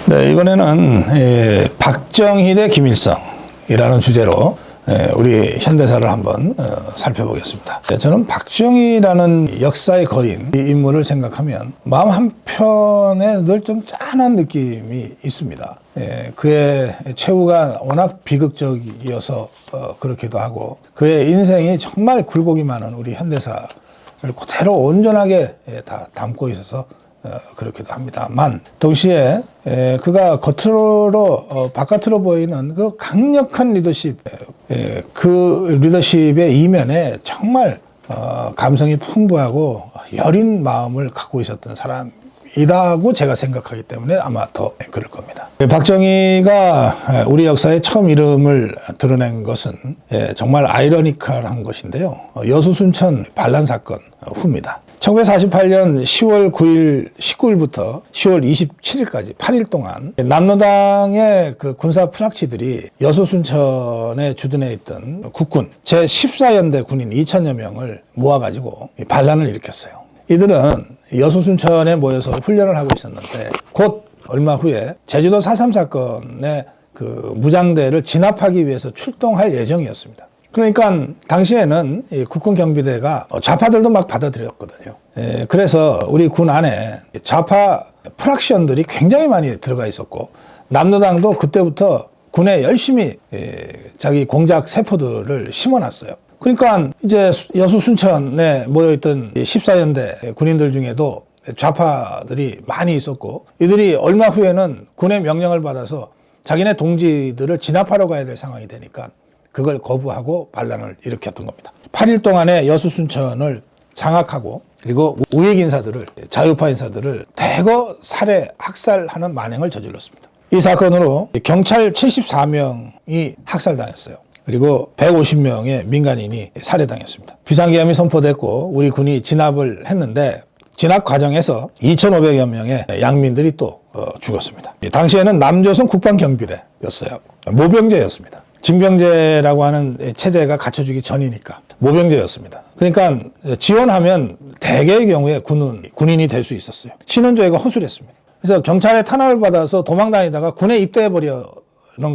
네, 이번에는 박정희 대 김일성이라는 주제로 우리 현대사를 한번 살펴보겠습니다. 저는 박정희라는 역사의 거인 이 인물을 생각하면 마음 한편에 늘 좀 짠한 느낌이 있습니다. 그의 최후가 워낙 비극적이어서 그렇기도 하고, 그의 인생이 정말 굴곡이 많은 우리 현대사를 그대로 온전하게 다 담고 있어서 그렇기도 합니다만, 동시에 그가 겉으로 바깥으로 보이는 그 강력한 리더십, 그 리더십의 이면에 정말 감성이 풍부하고 여린 마음을 갖고 있었던 사람이라고 제가 생각하기 때문에 아마 더 그럴 겁니다. 박정희가 우리 역사에 처음 이름을 드러낸 것은 정말 아이러니컬한 것인데요. 여수순천 반란 사건 후입니다. 1948년 10월 9일, 19일부터 10월 27일까지 8일 동안 남로당의 그 군사 프락치들이 여수순천에 주둔해 있던 국군 제14연대 군인 2천여 명을 모아가지고 반란을 일으켰어요. 이들은 여수순천에 모여서 훈련을 하고 있었는데, 곧 얼마 후에 제주도 4.3 사건의 그 무장대를 진압하기 위해서 출동할 예정이었습니다. 그러니까 당시에는 이 국군 경비대가 좌파들도 막 받아들였거든요. 그래서 우리 군 안에 좌파 프락션들이 굉장히 많이 들어가 있었고, 남로당도 그때부터 군에 열심히 자기 공작 세포들을 심어놨어요. 그러니까 이제 여수 순천에 모여있던 14연대 군인들 중에도 좌파들이 많이 있었고, 이들이 얼마 후에는 군의 명령을 받아서 자기네 동지들을 진압하러 가야 될 상황이 되니까 그걸 거부하고 반란을 일으켰던 겁니다. 8일 동안에 여수 순천을 장악하고, 그리고 우익 인사들을, 자유파 인사들을 대거 살해, 학살하는 만행을 저질렀습니다. 이 사건으로 경찰 74명이 학살당했어요. 그리고 150명의 민간인이 살해당했습니다. 비상계엄이 선포됐고 우리 군이 진압을 했는데, 진압 과정에서 2,500여 명의 양민들이 또 죽었습니다. 당시에는 남조선 국방경비대였어요. 모병제였습니다. 징병제라고 하는 체제가 갖춰지기 전이니까 모병제였습니다. 그러니까 지원하면 대개의 경우에 군인이 될 수 있었어요. 신원조회가 허술했습니다. 그래서 경찰의 탄압을 받아서 도망다니다가 군에 입대해버리는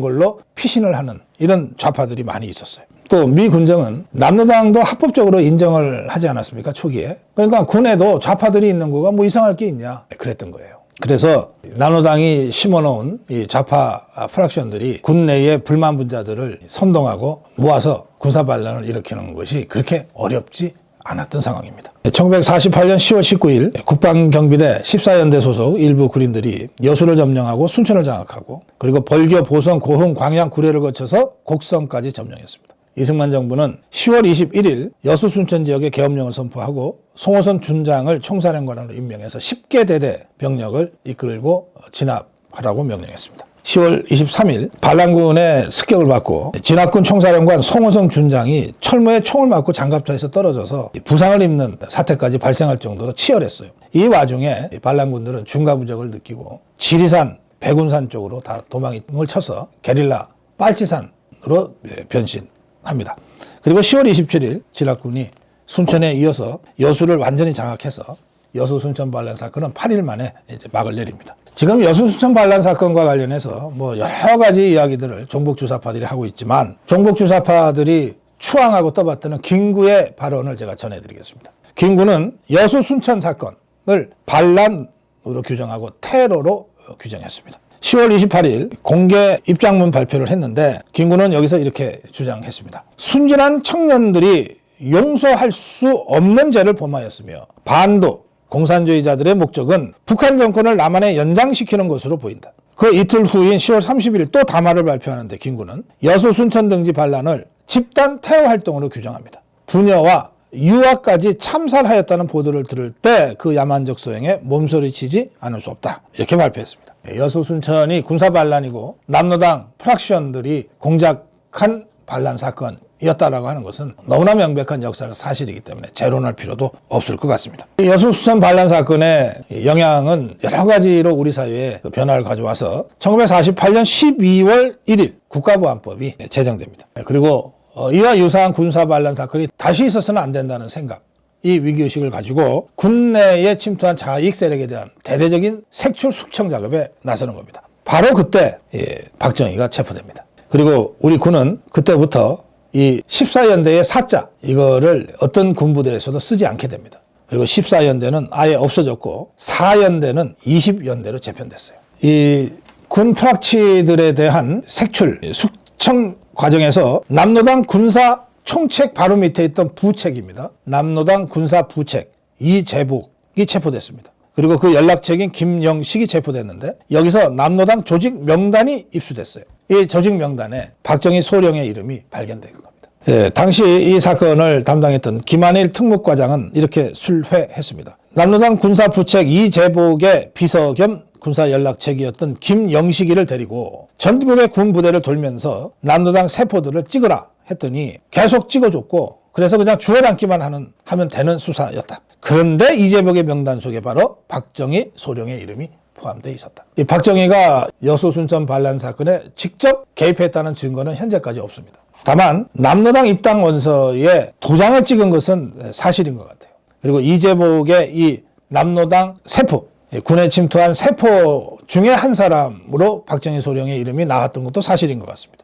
걸로 피신을 하는 이런 좌파들이 많이 있었어요. 또 미 군정은 남로당도 합법적으로 인정을 하지 않았습니까, 초기에. 그러니까 군에도 좌파들이 있는 거가 뭐 이상할 게 있냐 그랬던 거예요. 그래서 남로당이 심어놓은 이 좌파 프락션들이 군 내의 불만 분자들을 선동하고 모아서 군사반란을 일으키는 것이 그렇게 어렵지 않았던 상황입니다. 1948년 10월 19일 국방경비대 14연대 소속 일부 군인들이 여수를 점령하고 순천을 장악하고, 그리고 벌교, 보성, 고흥, 광양, 구례를 거쳐서 곡성까지 점령했습니다. 이승만 정부는 10월 21일 여수 순천 지역에 계엄령을 선포하고 송호선 준장을 총사령관으로 임명해서 10개 대대 병력을 이끌고 진압하라고 명령했습니다. 10월 23일 반란군의 습격을 받고 진압군 총사령관 송호선 준장이 철모에 총을 맞고 장갑차에서 떨어져서 부상을 입는 사태까지 발생할 정도로 치열했어요. 이 와중에 반란군들은 중과부적을 느끼고 지리산, 백운산 쪽으로 다 도망을 쳐서 게릴라 빨치산으로 변신합니다. 그리고 10월 27일 진압군이 순천에 이어서 여수를 완전히 장악해서 여수 순천 반란 사건은 8일 만에 이제 막을 내립니다. 지금 여수 순천 반란 사건과 관련해서 뭐 여러 가지 이야기들을 종북주사파들이 하고 있지만, 종북주사파들이 추앙하고 떠받드는 김구의 발언을 제가 전해드리겠습니다. 김구는 여수 순천 사건을 반란으로 규정하고 테러로 규정했습니다. 10월 28일 공개 입장문 발표를 했는데, 김구는 여기서 이렇게 주장했습니다. 순진한 청년들이 용서할 수 없는 죄를 범하였으며, 반도 공산주의자들의 목적은 북한 정권을 남한에 연장시키는 것으로 보인다. 그 이틀 후인 10월 30일 또 담화를 발표하는데, 김구는 여수 순천 등지 반란을 집단 테러 활동으로 규정합니다. 부녀와 유아까지 참살하였다는 보도를 들을 때 그 야만적 소행에 몸소리치지 않을 수 없다, 이렇게 발표했습니다. 여수 순천이 군사 반란이고 남로당 프락션들이 공작한 반란 사건이었다라고 하는 것은 너무나 명백한 역사적 사실이기 때문에 재론할 필요도 없을 것 같습니다. 여수 순천 반란 사건의 영향은 여러 가지로 우리 사회에 변화를 가져와서 1948년 12월 1일 국가보안법이 제정됩니다. 그리고 이와 유사한 군사 반란 사건이 다시 있어서는 안 된다는 생각, 이 위기의식을 가지고 군내에 침투한 자익 세력에 대한 대대적인 색출 숙청 작업에 나서는 겁니다. 바로 그때 박정희가 체포됩니다. 그리고 우리 군은 그때부터 이 14연대의 사자 이거를 어떤 군부대에서도 쓰지 않게 됩니다. 그리고 14연대는 아예 없어졌고 4연대는 20연대로 재편됐어요. 이 군 프락치들에 대한 색출, 숙청 과정에서 남로당 군사 총책 바로 밑에 있던 부책입니다. 남로당 군사 부책 이재복이 체포됐습니다. 그리고 그 연락책인 김영식이 체포됐는데 여기서 남로당 조직 명단이 입수됐어요. 이 조직 명단에 박정희 소령의 이름이 발견된 겁니다. 당시 이 사건을 담당했던 김한일 특목과장은 이렇게 술회했습니다. 남로당 군사부책 이재복의 비서 겸 군사연락책이었던 김영식이를 데리고 전국의 군부대를 돌면서 남로당 세포들을 찍으라 했더니 계속 찍어줬고 그래서 그냥 주워담기만 하면 되는 수사였다. 그런데 이재복의 명단 속에 바로 박정희 소령의 이름이 포함되어 있었다. 이 박정희가 여수 순천 반란 사건에 직접 개입했다는 증거는 현재까지 없습니다. 다만 남로당 입당 원서에 도장을 찍은 것은 사실인 것 같아요. 그리고 이재복의 이 남로당 세포, 군에 침투한 세포 중에 한 사람으로 박정희 소령의 이름이 나왔던 것도 사실인 것 같습니다.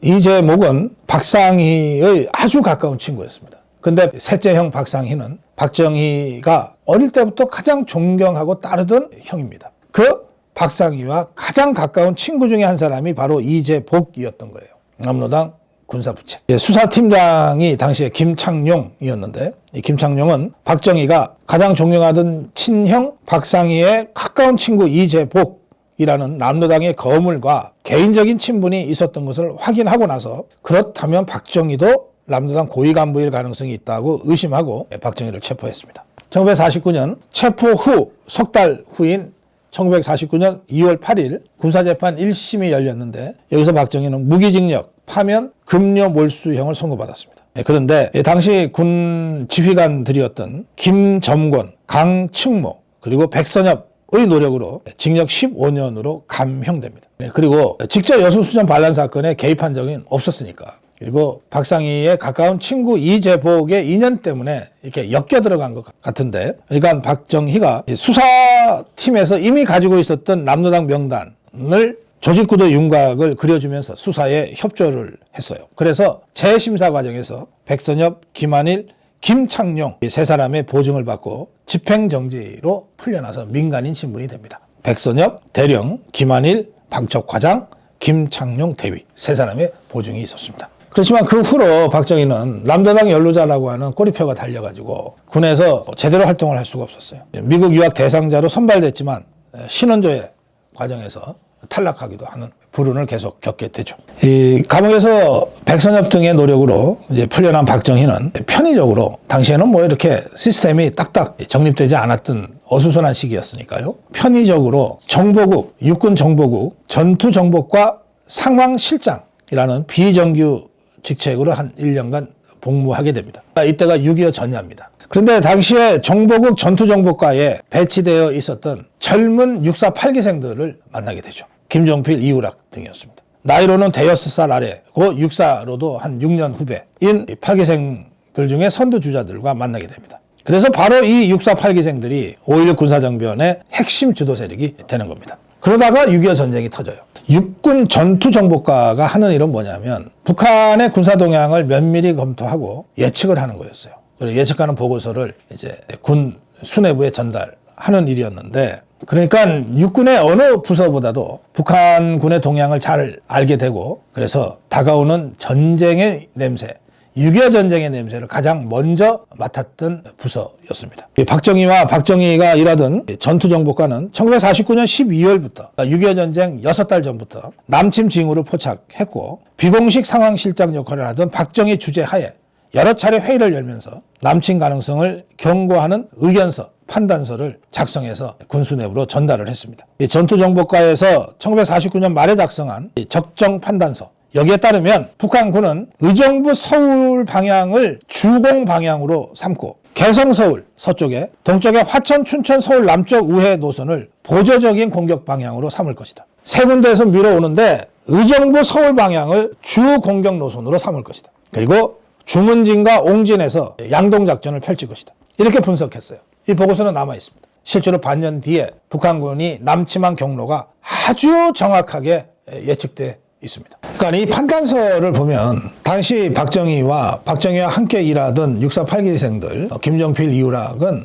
이재목은 박상희의 아주 가까운 친구였습니다. 근데 셋째 형 박상희는 박정희가 어릴 때부터 가장 존경하고 따르던 형입니다. 그 박상희와 가장 가까운 친구 중에 한 사람이 바로 이재복이었던 거예요. 남로당 군사부책. 수사팀장이 당시에 김창룡이었는데 이 김창룡은 박정희가 가장 존경하던 친형 박상희의 가까운 친구 이재복이라는 남로당의 거물과 개인적인 친분이 있었던 것을 확인하고 나서 그렇다면 박정희도 남로당 고위 간부일 가능성이 있다고 의심하고 박정희를 체포했습니다. 1949년 체포 후 석 달 후인 1949년 2월 8일 군사재판 1심이 열렸는데 여기서 박정희는 무기징역, 파면, 급료 몰수형을 선고받았습니다. 그런데 당시 군 지휘관들이었던 김점권, 강측모 그리고 백선엽의 노력으로 징역 15년으로 감형됩니다. 그리고 직접 여수수전 반란 사건에 개입한 적은 없었으니까 그리고 박상희의 가까운 친구 이재복의 인연 때문에 이렇게 엮여 들어간 것 같은데 그러니까 박정희가 수사팀에서 이미 가지고 있었던 남로당 명단을 조직구도 윤곽을 그려주면서 수사에 협조를 했어요. 그래서 재심사 과정에서 백선엽, 김한일, 김창룡 이 세 사람의 보증을 받고 집행정지로 풀려나서 민간인 신분이 됩니다. 백선엽, 대령, 김한일, 방첩과장, 김창룡 대위 세 사람의 보증이 있었습니다. 그렇지만 그 후로 박정희는 남로당 연루자라고 하는 꼬리표가 달려가지고 군에서 제대로 활동을 할 수가 없었어요. 미국 유학 대상자로 선발됐지만 신원조회 과정에서 탈락하기도 하는 불운을 계속 겪게 되죠. 이 감옥에서 백선엽 등의 노력으로 이제 풀려난 박정희는 편의적으로 당시에는 뭐 이렇게 시스템이 딱딱 정립되지 않았던 어수선한 시기였으니까요. 편의적으로 정보국, 육군 정보국, 전투정보과 상황실장이라는 비정규 직책으로 한 1년간 복무하게 됩니다. 이때가 6.25 전야입니다. 그런데 당시에 정보국 전투정보과에 배치되어 있었던 젊은 육사 8기생들을 만나게 되죠. 김종필, 이우락 등이었습니다. 나이로는 대여섯 살 아래고 육사로도 한 6년 후배인 8기생들 중에 선두주자들과 만나게 됩니다. 그래서 바로 이 육사 8기생들이 5.16 군사정변의 핵심 주도 세력이 되는 겁니다. 그러다가 6.25 전쟁이 터져요. 육군 전투정보과가 하는 일은 뭐냐면 북한의 군사 동향을 면밀히 검토하고 예측을 하는 거였어요. 그리고 예측하는 보고서를 이제 군 수뇌부에 전달하는 일이었는데 그러니까 육군의 어느 부서보다도 북한군의 동향을 잘 알게 되고 그래서 다가오는 전쟁의 냄새 6.25 전쟁의 냄새를 가장 먼저 맡았던 부서였습니다. 박정희가 일하던 전투정보과는 1949년 12월부터 6.25 전쟁 6달 전부터 남침 징후를 포착했고 비공식 상황실장 역할을 하던 박정희 주재하에 여러 차례 회의를 열면서 남침 가능성을 경고하는 의견서, 판단서를 작성해서 군수 내부로 전달을 했습니다. 전투정보과에서 1949년 말에 작성한 적정 판단서 여기에 따르면 북한군은 의정부 서울 방향을 주공 방향으로 삼고 개성 서울 서쪽에 동쪽에 화천 춘천 서울 남쪽 우회 노선을 보조적인 공격 방향으로 삼을 것이다. 세 군데에서 밀어오는데 의정부 서울 방향을 주 공격 노선으로 삼을 것이다. 그리고 주문진과 옹진에서 양동작전을 펼칠 것이다. 이렇게 분석했어요. 이 보고서는 남아 있습니다. 실제로 반년 뒤에 북한군이 남침한 경로가 아주 정확하게 예측돼 있습니다. 그러니까 이 판단서를 보면 당시 박정희와 함께 일하던 648기생들 김정필, 이우락은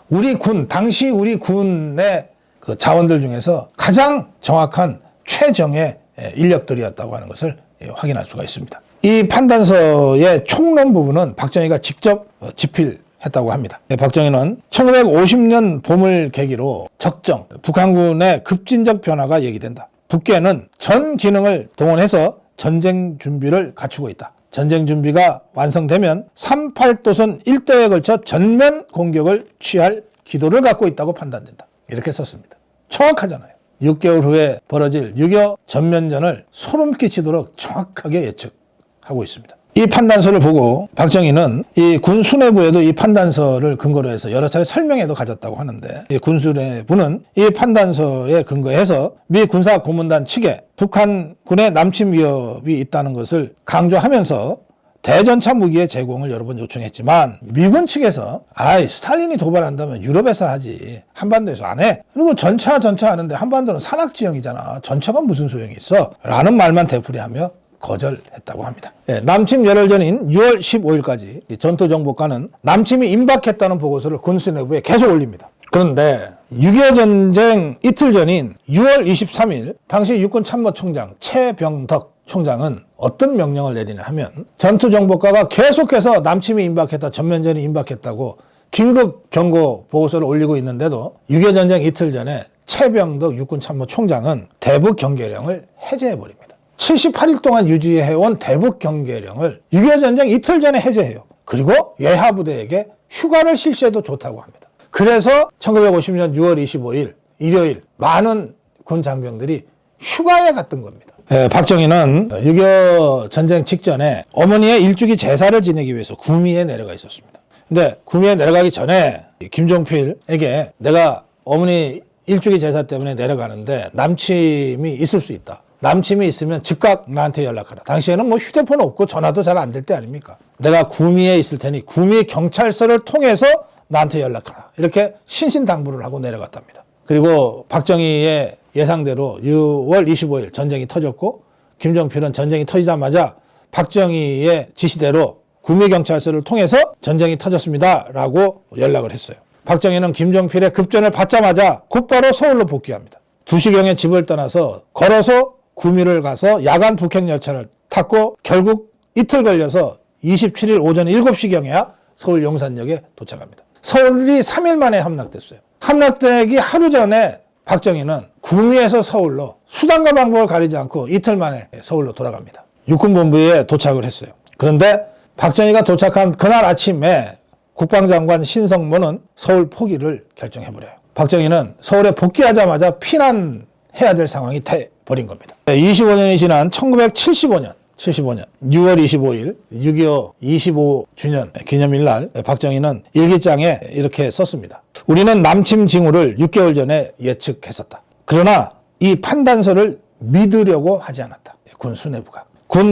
당시 우리 군의 그 자원들 중에서 가장 정확한 최정예 인력들이었다고 하는 것을 확인할 수가 있습니다. 이 판단서의 총론 부분은 박정희가 직접 집필했다고 합니다. 박정희는 1950년 봄을 계기로 북한군의 급진적 변화가 얘기된다. 북괴는 전 기능을 동원해서 전쟁 준비를 갖추고 있다. 전쟁 준비가 완성되면 38도선 일대에 걸쳐 전면 공격을 취할 기도를 갖고 있다고 판단된다. 이렇게 썼습니다. 정확하잖아요. 6개월 후에 벌어질 6.25 전면전을 소름 끼치도록 정확하게 예측하고 있습니다. 이 판단서를 보고 박정희는 이 군 수뇌부에도 이 판단서를 근거로 해서 여러 차례 설명회도 가졌다고 하는데, 이 군 수뇌부는 이 판단서에 근거해서 미 군사 고문단 측에 북한군의 남침 위협이 있다는 것을 강조하면서 대전차 무기의 제공을 여러 번 요청했지만 미군 측에서 스탈린이 도발한다면 유럽에서 하지 한반도에서 안 해. 그리고 전차 하는데 한반도는 산악지형이잖아. 전차가 무슨 소용이 있어? 라는 말만 되풀이하며 거절했다고 합니다. 남침 열흘 전인 6월 15일까지 전투정보과는 남침이 임박했다는 보고서를 군수내부에 계속 올립니다. 그런데 6.25 전쟁 이틀 전인 6월 23일 당시 육군참모총장 최병덕 총장은 어떤 명령을 내리냐 하면, 전투정보과가 계속해서 남침이 임박했다, 전면전이 임박했다고 긴급 경고 보고서를 올리고 있는데도 6.25 전쟁 이틀 전에 최병덕 육군참모총장은 대북 경계령을 해제해버립니다. 78일 동안 유지해온 대북 경계령을 6.25 전쟁 이틀 전에 해제해요. 그리고 예하부대에게 휴가를 실시해도 좋다고 합니다. 그래서 1950년 6월 25일 일요일 많은 군 장병들이 휴가에 갔던 겁니다. 박정희는 6.25 전쟁 직전에 어머니의 일주기 제사를 지내기 위해서 구미에 내려가 있었습니다. 근데 구미에 내려가기 전에 김종필에게 내가 어머니 일주기 제사 때문에 내려가는데 남침이 있을 수 있다. 남침이 있으면 즉각 나한테 연락하라. 당시에는 뭐 휴대폰 없고 전화도 잘 안 될 때 아닙니까? 내가 구미에 있을 테니 구미 경찰서를 통해서 나한테 연락하라. 이렇게 신신당부를 하고 내려갔답니다. 그리고 박정희의 예상대로 6월 25일 전쟁이 터졌고, 김정필은 전쟁이 터지자마자 박정희의 지시대로 구미경찰서를 통해서 전쟁이 터졌습니다 라고 연락을 했어요. 박정희는 김정필의 급전을 받자마자 곧바로 서울로 복귀합니다. 2시경에 집을 떠나서 걸어서 구미를 가서 야간 북행열차를 탔고, 결국 이틀 걸려서 27일 오전 7시경에야 서울 용산역에 도착합니다. 서울이 3일 만에 함락됐어요. 함락되기 하루 전에 박정희는 구미에서 서울로 수단과 방법을 가리지 않고 이틀 만에 서울로 돌아갑니다. 육군본부에 도착을 했어요. 그런데 박정희가 도착한 그날 아침에 국방장관 신성모는 서울 포기를 결정해버려요. 박정희는 서울에 복귀하자마자 피난해야 될 상황이 돼버린 겁니다. 25년이 지난 1975년 6월 25일 6.25 25주년 기념일 날 박정희는 일기장에 이렇게 썼습니다. 우리는 남침 징후를 6개월 전에 예측했었다. 그러나 이 판단서를 믿으려고 하지 않았다. 군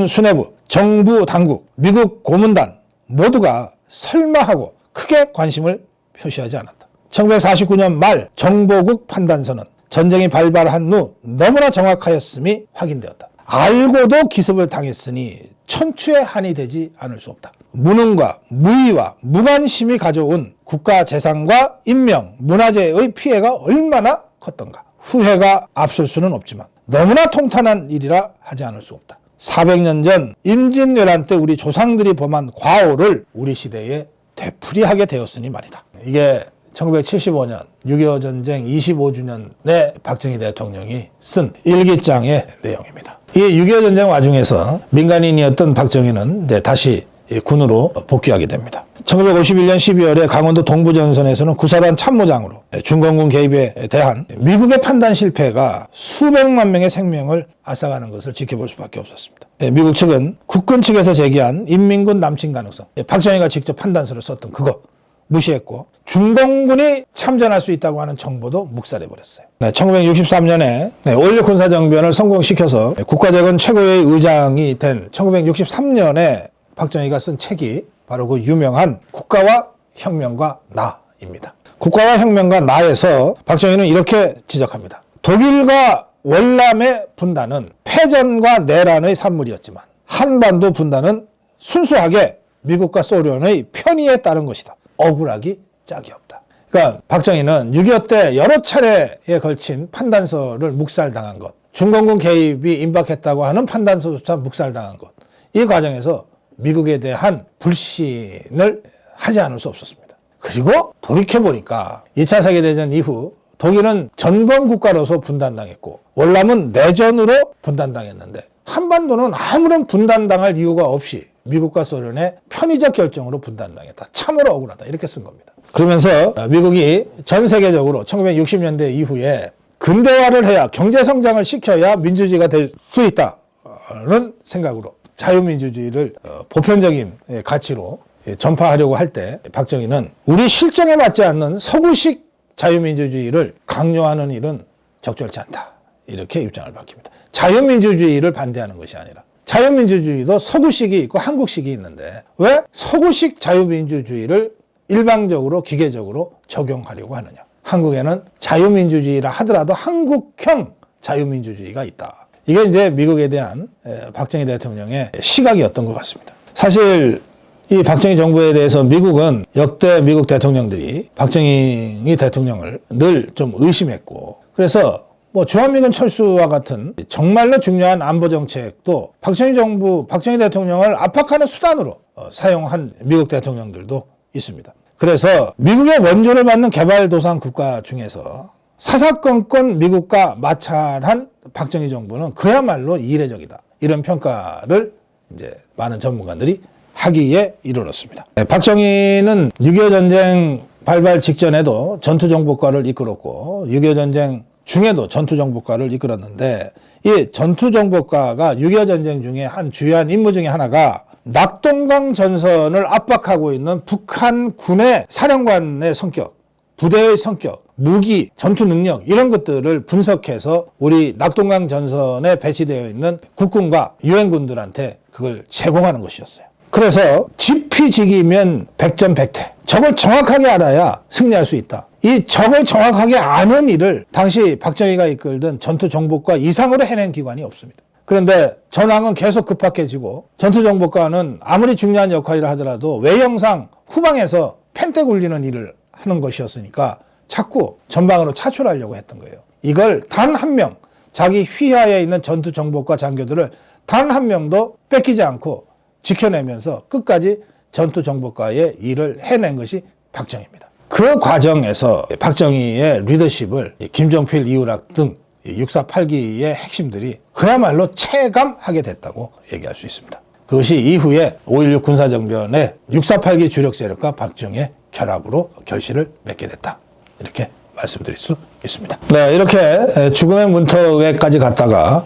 수뇌부, 정부 당국, 미국 고문단 모두가 설마하고 크게 관심을 표시하지 않았다. 1949년 말 정보국 판단서는 전쟁이 발발한 후 너무나 정확하였음이 확인되었다. 알고도 기습을 당했으니 천추의 한이 되지 않을 수 없다. 무능과 무의와 무관심이 가져온 국가 재산과 인명, 문화재의 피해가 얼마나 컸던가. 후회가 앞설 수는 없지만 너무나 통탄한 일이라 하지 않을 수 없다. 400년 전 임진왜란 때 우리 조상들이 범한 과오를 우리 시대에 되풀이하게 되었으니 말이다. 이게 1975년 6.25 전쟁 25주년에 박정희 대통령이 쓴 일기장의 내용입니다. 이 6.25 전쟁 와중에서 민간인이었던 박정희는 다시 군으로 복귀하게 됩니다. 1951년 12월에 강원도 동부전선에서는 구사단 참모장으로 중공군 개입에 대한 미국의 판단 실패가 수백만 명의 생명을 앗아가는 것을 지켜볼 수밖에 없었습니다. 미국 측은 국군 측에서 제기한 인민군 남침 가능성, 박정희가 직접 판단서를 썼던 그거 무시했고, 중공군이 참전할 수 있다고 하는 정보도 묵살해버렸어요. 1963년에 원료 군사정변을 성공시켜서 국가재건 최고의 의장이 된 1963년에 박정희가 쓴 책이 바로 그 유명한 국가와 혁명과 나입니다. 국가와 혁명과 나에서 박정희는 이렇게 지적합니다. 독일과 월남의 분단은 패전과 내란의 산물이었지만 한반도 분단은 순수하게 미국과 소련의 편의에 따른 것이다. 억울하기 짝이 없다. 그러니까 박정희는 6.25 때 여러 차례에 걸친 판단서를 묵살당한 것, 중공군 개입이 임박했다고 하는 판단서조차 묵살당한 것, 이 과정에서 미국에 대한 불신을 하지 않을 수 없었습니다. 그리고 돌이켜보니까 2차 세계대전 이후 독일은 전범 국가로서 분단당했고 월남은 내전으로 분단당했는데 한반도는 아무런 분단당할 이유가 없이 미국과 소련의 편의적 결정으로 분단당했다. 참으로 억울하다. 이렇게 쓴 겁니다. 그러면서 미국이 전 세계적으로 1960년대 이후에 근대화를 해야 경제성장을 시켜야 민주주의가 될 수 있다는 생각으로 자유민주주의를 보편적인 가치로 전파하려고 할 때 박정희는 우리 실정에 맞지 않는 서구식 자유민주주의를 강요하는 일은 적절치 않다. 이렇게 입장을 밝힙니다. 자유민주주의를 반대하는 것이 아니라 자유민주주의도 서구식이 있고 한국식이 있는데 왜 서구식 자유민주주의를 일방적으로 기계적으로 적용하려고 하느냐. 한국에는 자유민주주의라 하더라도 한국형 자유민주주의가 있다. 이게 이제 미국에 대한 박정희 대통령의 시각이었던 것 같습니다. 사실 이 박정희 정부에 대해서 미국은 역대 미국 대통령들이 박정희 대통령을 늘 좀 의심했고 그래서 주한미군 철수와 같은 정말로 중요한 안보 정책도 박정희 정부, 박정희 대통령을 압박하는 수단으로 사용한 미국 대통령들도 있습니다. 그래서 미국의 원조를 받는 개발도상 국가 중에서 사사건건 미국과 마찰한 박정희 정부는 그야말로 이례적이다. 이런 평가를 이제 많은 전문가들이 하기에 이르렀습니다. 박정희는 6.25 전쟁 발발 직전에도 전투정보과를 이끌었고 6.25 전쟁 중에도 전투정보과를 이끌었는데 이 전투정보과가 6.25 전쟁 중에 한 주요한 임무 중에 하나가 낙동강 전선을 압박하고 있는 북한 군의 사령관의 성격, 부대의 성격, 무기, 전투 능력 이런 것들을 분석해서 우리 낙동강 전선에 배치되어 있는 국군과 유엔군들한테 그걸 제공하는 것이었어요. 그래서 지피지기면 백전백패. 적을 정확하게 알아야 승리할 수 있다. 이 적을 정확하게 아는 일을 당시 박정희가 이끌던 전투정보과 이상으로 해낸 기관이 없습니다. 그런데 전황은 계속 급박해지고 전투정보과는 아무리 중요한 역할이라 하더라도 외형상 후방에서 펜대 굴리는 일을 하는 것이었으니까 자꾸 전방으로 차출하려고 했던 거예요. 이걸 단 한 명, 자기 휘하에 있는 전투정보과 장교들을 단 한 명도 뺏기지 않고 지켜내면서 끝까지 전투정보과의 일을 해낸 것이 박정희입니다. 그 과정에서 박정희의 리더십을 김종필, 이우락 등 6.48기의 핵심들이 그야말로 체감하게 됐다고 얘기할 수 있습니다. 그것이 이후에 5.16 군사정변의 6.48기 주력 세력과 박정희의 결합으로 결실을 맺게 됐다. 이렇게 말씀드릴 수 있습니다. 네, 이렇게 죽음의 문턱에까지 갔다가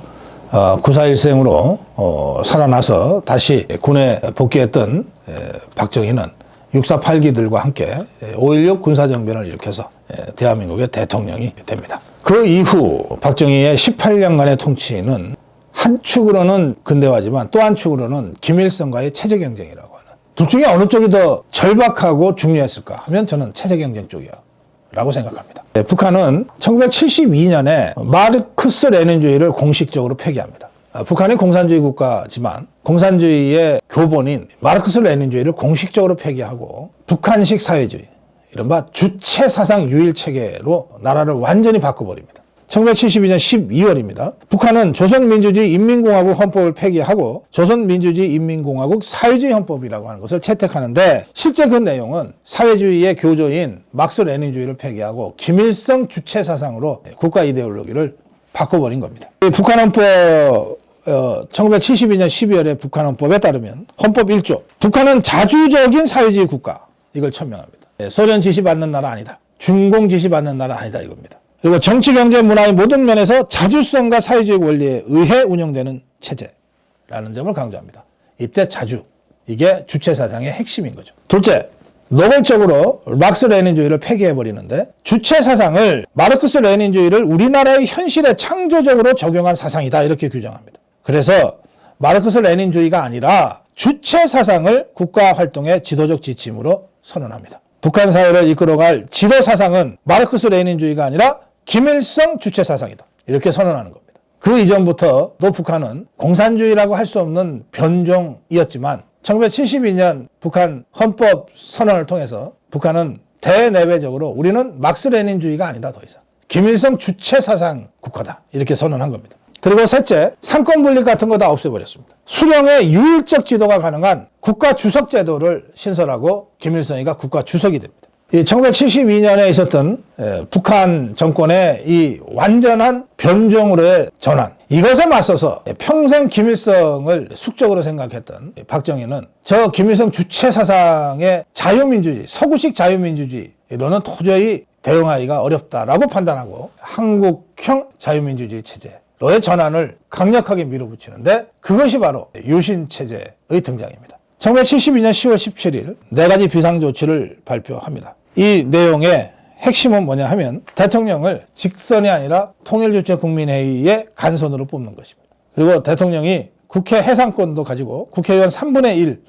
9.4일생으로 살아나서 다시 군에 복귀했던 박정희는 6.48기들과 함께 5.16 군사정변을 일으켜서 대한민국의 대통령이 됩니다. 그 이후 박정희의 18년간의 통치는 한 축으로는 근대화지만 또 한 축으로는 김일성과의 체제 경쟁이라고 하는 둘 중에 어느 쪽이 더 절박하고 중요했을까 하면 저는 체제 경쟁 쪽이야 라고 생각합니다. 북한은 1972년에 마르크스 레닌주의를 공식적으로 폐기합니다. 북한이 공산주의 국가지만 공산주의의 교본인 마르크스 레닌주의를 공식적으로 폐기하고 북한식 사회주의, 이른바 주체사상 유일체계로 나라를 완전히 바꿔버립니다. 1972년 12월입니다. 북한은 조선민주주의 인민공화국 헌법을 폐기하고 조선민주주의 인민공화국 사회주의 헌법이라고 하는 것을 채택하는데 실제 그 내용은 사회주의의 교조인 막스 레닌주의를 폐기하고 김일성 주체사상으로 국가 이데올로기를 바꿔버린 겁니다. 북한 헌법 1972년 12월에 북한 헌법에 따르면 헌법 1조 북한은 자주적인 사회주의 국가 이걸 천명합니다. 소련 지시받는 나라 아니다. 중공 지시받는 나라 아니다 이겁니다. 그리고 정치, 경제, 문화의 모든 면에서 자주성과 사회주의 원리에 의해 운영되는 체제라는 점을 강조합니다. 이때 자주, 이게 주체사상의 핵심인 거죠. 둘째, 노골적으로 막스 레닌주의를 폐기해버리는데 주체사상을 마르크스 레닌주의를 우리나라의 현실에 창조적으로 적용한 사상이다 이렇게 규정합니다. 그래서 마르크스 레닌주의가 아니라 주체사상을 국가활동의 지도적 지침으로 선언합니다. 북한 사회를 이끌어갈 지도 사상은 마르크스 레닌주의가 아니라 김일성 주체 사상이다. 이렇게 선언하는 겁니다. 그 이전부터도 북한은 공산주의라고 할 수 없는 변종이었지만 1972년 북한 헌법 선언을 통해서 북한은 대내외적으로 우리는 막스 레닌주의가 아니다. 더 이상 김일성 주체 사상 국가다. 이렇게 선언한 겁니다. 그리고 셋째, 상권 분립 같은 거 다 없애버렸습니다. 수령의 유일적 지도가 가능한 국가 주석 제도를 신설하고 김일성이가 국가 주석이 됩니다. 1972년에 있었던 북한 정권의 이 완전한 변종으로의 전환, 이것에 맞서서 평생 김일성을 숙적으로 생각했던 박정희는 저 김일성 주체 사상의 자유민주주의, 서구식 자유민주주의로는 도저히 대응하기가 어렵다라고 판단하고 한국형 자유민주주의 체제로의 전환을 강력하게 밀어붙이는데 그것이 바로 유신체제의 등장입니다. 1972년 10월 17일 4가지 비상조치를 발표합니다. 이 내용의 핵심은 뭐냐 하면 대통령을 직선이 아니라 통일주체국민회의의 간선으로 뽑는 것입니다. 그리고 대통령이 국회 해상권도 가지고 국회의원 3분의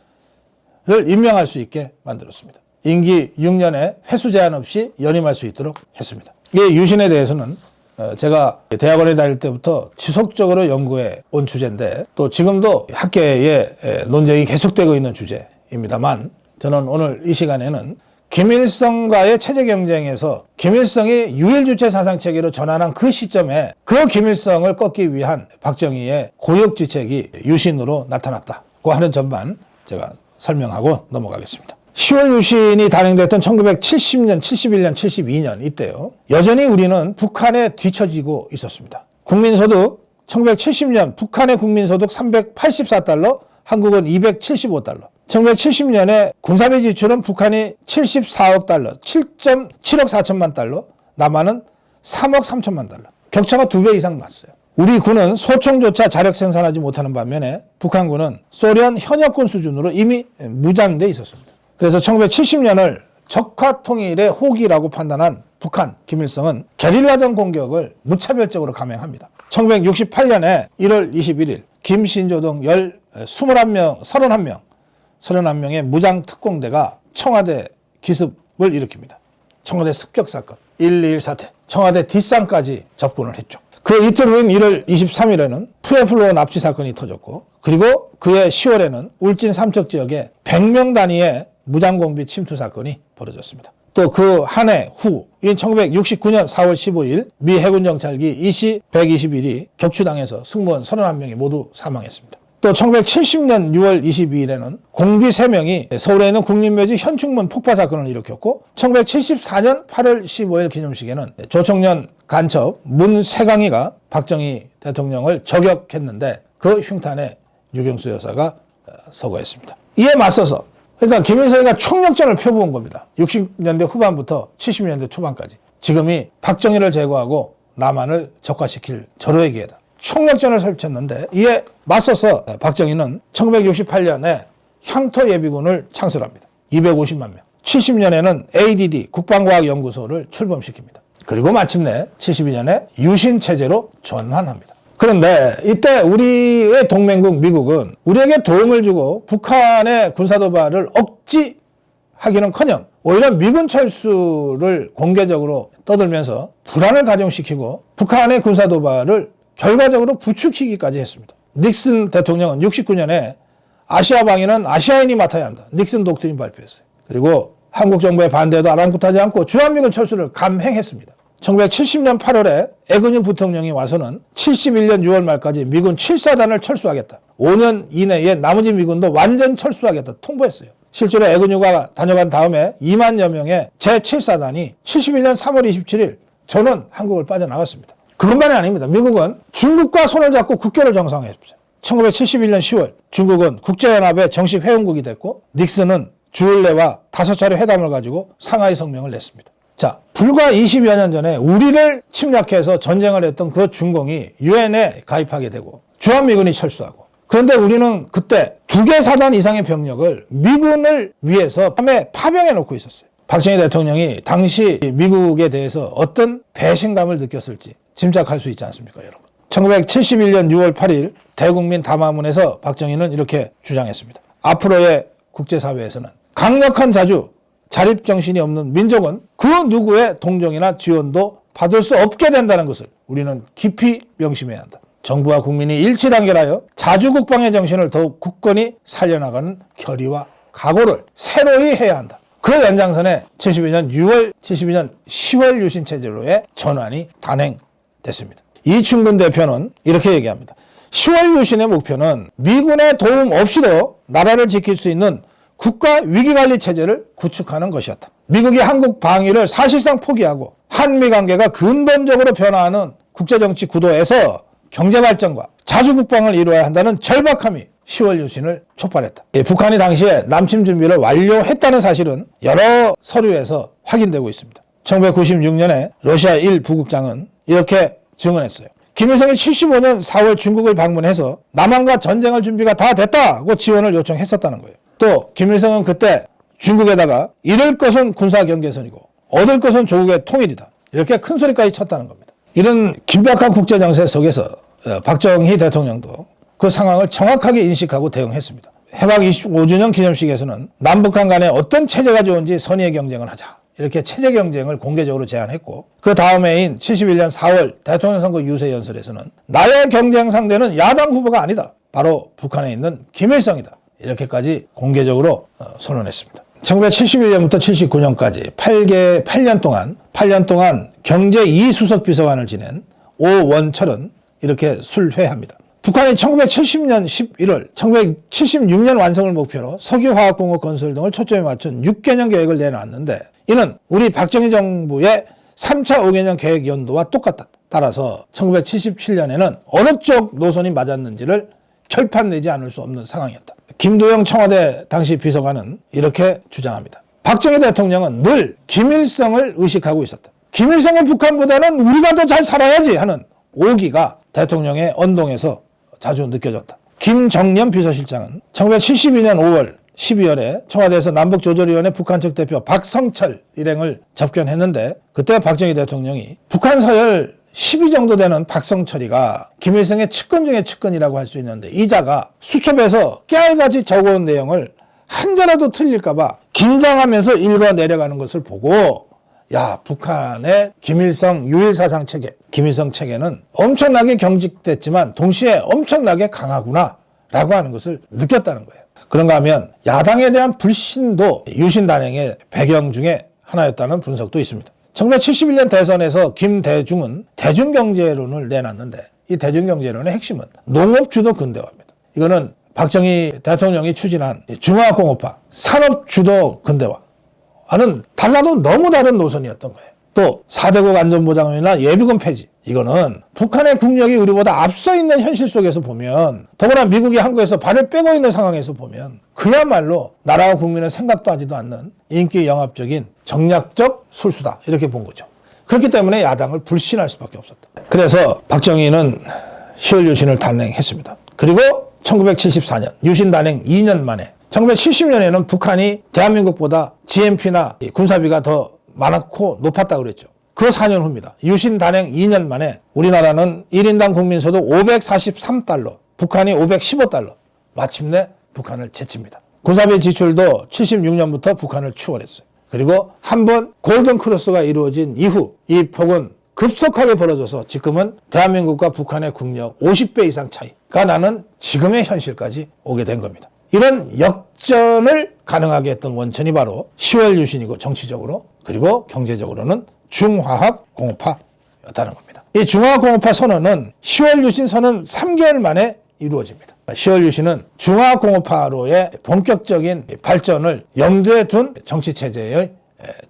1을 임명할 수 있게 만들었습니다. 임기 6년에 회수 제한 없이 연임할 수 있도록 했습니다. 이 유신에 대해서는 제가 대학원에 다닐 때부터 지속적으로 연구해 온 주제인데 또 지금도 학계에 논쟁이 계속되고 있는 주제입니다만 저는 오늘 이 시간에는 김일성과의 체제 경쟁에서 김일성이 유일주체 사상체계로 전환한 그 시점에 그 김일성을 꺾기 위한 박정희의 고육지책이 유신으로 나타났다고 하는 점만 제가 설명하고 넘어가겠습니다. 10월 유신이 단행됐던 1970년, 71년, 72년 이때요. 여전히 우리는 북한에 뒤처지고 있었습니다. 국민소득 1970년 북한의 국민소득 384달러, 한국은 275달러. 1970년에 군사비 지출은 북한이 74억 달러, 7억 4천만 달러, 남한은 3억 3천만 달러. 격차가 2배 이상 났어요. 우리 군은 소총조차 자력 생산하지 못하는 반면에 북한군은 소련 현역군 수준으로 이미 무장돼 있었습니다. 그래서 1970년을 적화 통일의 호기라고 판단한 북한, 김일성은 게릴라전 공격을 무차별적으로 감행합니다. 1968년에 1월 21일 김신조 등 31명의 무장특공대가 청와대 기습을 일으킵니다. 청와대 습격 사건, 121 사태, 청와대 뒷산까지 접근을 했죠. 그 이틀 후인 1월 23일에는 푸에플로 납치 사건이 터졌고 그리고 그해 10월에는 울진 삼척 지역에 100명 단위의 무장공비 침투 사건이 벌어졌습니다. 또 그 한 해 후인 1969년 4월 15일 미 해군 정찰기 EC-121이 격추당해서 승무원 31명이 모두 사망했습니다. 또 1970년 6월 22일에는 공비 3명이 서울에 있는 국립묘지 현충문 폭파 사건을 일으켰고 1974년 8월 15일 기념식에는 조총련 간첩 문세강이가 박정희 대통령을 저격했는데 그 흉탄에 유경수 여사가 서거했습니다. 이에 맞서서 그러니까 김일성이가 총력전을 펴부은 겁니다. 60년대 후반부터 70년대 초반까지. 지금이 박정희를 제거하고 남한을 적화시킬 절호의 기회다. 총력전을 펼쳤는데 이에 맞서서 박정희는 1968년에 향토 예비군을 창설합니다. 250만 명. 70년에는 ADD 국방과학연구소를 출범시킵니다. 그리고 마침내 72년에 유신체제로 전환합니다. 그런데 이때 우리의 동맹국 미국은 우리에게 도움을 주고 북한의 군사도발을 억지하기는커녕 오히려 미군 철수를 공개적으로 떠들면서 불안을 가중시키고 북한의 군사도발을 결과적으로 부추기기까지 했습니다. 닉슨 대통령은 69년에 아시아 방위는 아시아인이 맡아야 한다. 닉슨 독트린 발표했어요. 그리고 한국 정부의 반대도 아랑곳하지 않고 주한미군 철수를 감행했습니다. 1970년 8월에 에그뉴 부통령이 와서는 71년 6월 말까지 미군 7사단을 철수하겠다. 5년 이내에 나머지 미군도 완전 철수하겠다 통보했어요. 실제로 에그뉴가 다녀간 다음에 2만여 명의 제7사단이 71년 3월 27일 전원 한국을 빠져나갔습니다. 그것만이 아닙니다. 미국은 중국과 손을 잡고 국교를 정상화했습니다. 1971년 10월 중국은 국제연합의 정식 회원국이 됐고 닉슨은 주얼레와 5차례 회담을 가지고 상하이 성명을 냈습니다. 자, 불과 20여 년 전에 우리를 침략해서 전쟁을 했던 그 중공이 유엔에 가입하게 되고 주한미군이 철수하고 그런데 우리는 그때 2개 사단 이상의 병력을 미군을 위해서 밤에 파병해 놓고 있었어요. 박정희 대통령이 당시 미국에 대해서 어떤 배신감을 느꼈을지 짐작할 수 있지 않습니까, 여러분? 1971년 6월 8일 대국민 담화문에서 박정희는 이렇게 주장했습니다. 앞으로의 국제사회에서는 강력한 자주, 자립정신이 없는 민족은 그 누구의 동정이나 지원도 받을 수 없게 된다는 것을 우리는 깊이 명심해야 한다. 정부와 국민이 일치단결하여 자주국방의 정신을 더욱 굳건히 살려나가는 결의와 각오를 새로이 해야 한다. 그 연장선에 72년 6월, 72년 10월 유신체제로의 전환이 단행됐습니다. 이충근 대표는 이렇게 얘기합니다. 10월 유신의 목표는 미군의 도움 없이도 나라를 지킬 수 있는 국가 위기관리 체제를 구축하는 것이었다. 미국이 한국 방위를 사실상 포기하고 한미 관계가 근본적으로 변화하는 국제정치 구도에서 경제발전과 자주국방을 이루어야 한다는 절박함이 10월 유신을 촉발했다. 북한이 당시에 남침 준비를 완료했다는 사실은 여러 서류에서 확인되고 있습니다. 1996년에 러시아 1 부국장은 이렇게 증언했어요. 김일성이 75년 4월 중국을 방문해서 남한과 전쟁할 준비가 다 됐다고 지원을 요청했었다는 거예요. 또 김일성은 그때 중국에다가 잃을 것은 군사경계선이고 얻을 것은 조국의 통일이다. 이렇게 큰 소리까지 쳤다는 겁니다. 이런 긴박한 국제정세 속에서 박정희 대통령도 그 상황을 정확하게 인식하고 대응했습니다. 해방 25주년 기념식에서는 남북한 간에 어떤 체제가 좋은지 선의의 경쟁을 하자. 이렇게 체제 경쟁을 공개적으로 제안했고 그 다음 해인 71년 4월 대통령 선거 유세 연설에서는 나의 경쟁 상대는 야당 후보가 아니다. 바로 북한에 있는 김일성이다. 이렇게까지 공개적으로 선언했습니다. 1971년부터 79년까지 8년 동안 경제 2수석 비서관을 지낸 오원철은 이렇게 술회합니다. 북한이 1970년 11월, 1976년 완성을 목표로 석유화학공업 건설 등을 초점에 맞춘 6개년 계획을 내놨는데 이는 우리 박정희 정부의 3차 5개년 계획 연도와 똑같다. 따라서 1977년에는 어느 쪽 노선이 맞았는지를 결판내지 않을 수 없는 상황이었다. 김도영 청와대 당시 비서관은 이렇게 주장합니다. 박정희 대통령은 늘 김일성을 의식하고 있었다. 김일성의 북한보다는 우리가 더 잘 살아야지 하는 오기가 대통령의 언동에서 자주 느껴졌다. 김정년 비서실장은 1972년 5월 12월에 청와대에서 남북조절위원회 북한 측 대표 박성철 일행을 접견했는데 그때 박정희 대통령이 북한 서열 10위 정도 되는 박성철이가 김일성의 측근 중에 측근이라고 할 수 있는데 이자가 수첩에서 깨알같이 적어온 내용을 한자라도 틀릴까봐 긴장하면서 읽어 내려가는 것을 보고 야, 북한의 김일성 유일사상 체계, 김일성 체계는 엄청나게 경직됐지만 동시에 엄청나게 강하구나 라고 하는 것을 느꼈다는 거예요. 그런가 하면 야당에 대한 불신도 유신 단행의 배경 중에 하나였다는 분석도 있습니다. 1971년 대선에서 김대중은 대중경제론을 내놨는데 이 대중경제론의 핵심은 농업주도 근대화입니다. 이거는 박정희 대통령이 추진한 중화공업화, 산업주도 근대화와는 달라도 너무 다른 노선이었던 거예요. 또 4대국 안전보장이나 예비군 폐지, 이거는 북한의 국력이 우리보다 앞서 있는 현실 속에서 보면 더구나 미국이 한국에서 발을 빼고 있는 상황에서 보면 그야말로 나라와 국민의 생각도 하지도 않는 인기 영합적인 정략적 술수다 이렇게 본 거죠. 그렇기 때문에 야당을 불신할 수밖에 없었다. 그래서 박정희는 10월 유신을 단행했습니다. 그리고 1974년 유신 단행 2년 만에 1970년에는 북한이 대한민국보다 GNP나 군사비가 더 많았고 높았다고 그랬죠. 그 4년 후입니다. 유신 단행 2년 만에 우리나라는 1인당 국민소득 543달러, 북한이 515달러. 마침내 북한을 제칩니다. 군사비 지출도 76년부터 북한을 추월했어요. 그리고 한번 골든 크로스가 이루어진 이후 이 폭은 급속하게 벌어져서 지금은 대한민국과 북한의 국력 50배 이상 차이가 나는 지금의 현실까지 오게 된 겁니다. 이런 역전을 가능하게 했던 원천이 바로 10월 유신이고 정치적으로 그리고 경제적으로는 중화학공업화였다는 겁니다. 이 중화학공업화 선언은 10월 유신 선언 3개월 만에 이루어집니다. 10월 유신은 중화학공업화로의 본격적인 발전을 염두에 둔 정치체제의